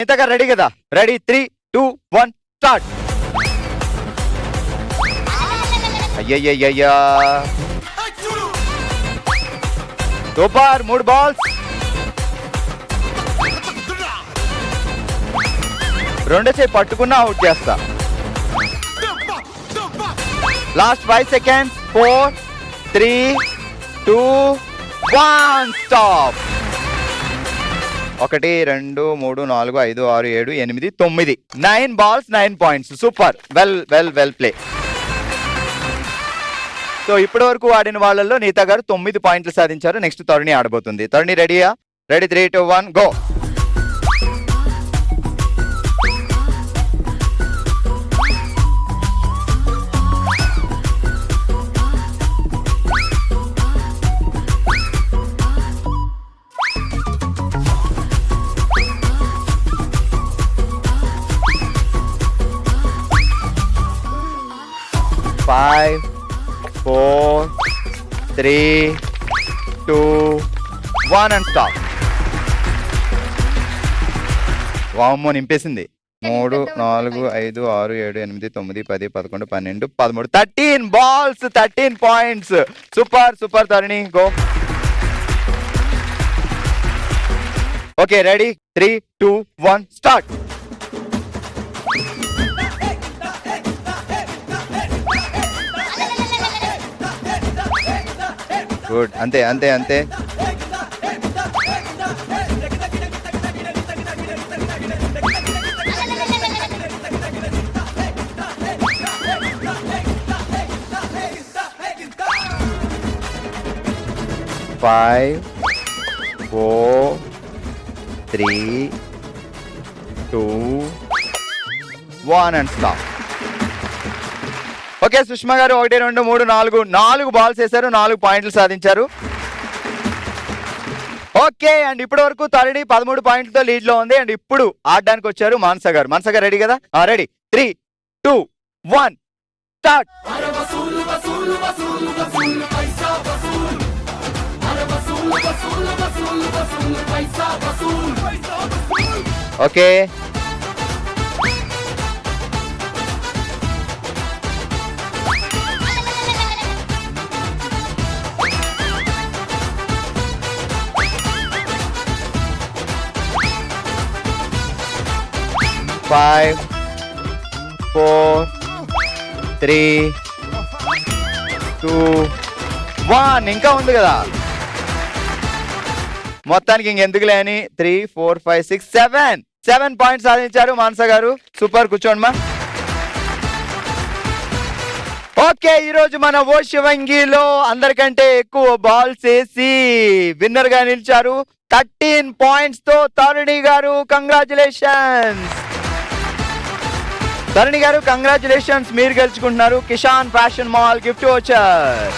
ఇంతగా రెడీ కదా? Ready 3, 2, 1 start. అయ్యయ్యయ్యా సూపర్. 3 బాల్స్, 2 చేయి పట్టుకున్నా అవుట్ చేస్తా. Last 5 seconds. 4, 3, 2, 1 stop. 1 2 3 4 5 6 7 8 9 9 balls 9 points. Super. Well play. So ఇప్పటి వరకు ఆడిన వాళ్ళల్లో నీతా గారు 9 పాయింట్లు సాధించారు. నెక్స్ట్ తరుణి ఆడబోతుంది. తరుణి రెడీయా? Ready 3, 2, 1 go. Five, 4, 3, 2, 1 and stop. వామ్మో నింపేసింది. 3 4 5 6 7 8 9 10 11 12 13 13 balls 13 points. Super Taruni go. Okay ready 3, 2, 1 start. Good. అంతే 5, 4, 3, 2, 1 and stop. ఓకే సుష్మా గారు 1 2 3 4 బాల్స్ వేశారు. 4 పాయింట్లు సాధించారు. ఓకే అండ్ ఇప్పటి వరకు తరుణి 13 పాయింట్లతో లీడ్ లో ఉంది. అండ్ ఇప్పుడు ఆడడానికి వచ్చారు మానస గారు. మానస గారు రెడీ కదా? Ready 3, 2, 1 start. ఓకే 5, 4, 3, 2, 1 ఇంకా ఉంది కదా. మొత్తానికి ఇంకెందుకులే అని 3, 4, 5, 6, 7 పాయింట్స్ సాధించారు మానస గారు. సూపర్. కూర్చోండి మా. ఓకే ఈరోజు మన ఓ శివంగిలో అందరికంటే ఎక్కువ బాల్స్ వేసి విన్నర్ గా నిలిచారు 13 పాయింట్స్ తో తరుణి గారు. కంగ్రాచులేషన్స్ తరుణి గారు, కంగ్రాచులేషన్స్. మీరు గెలుచుకుంటున్నారు Kishan fashion mall gift voucher.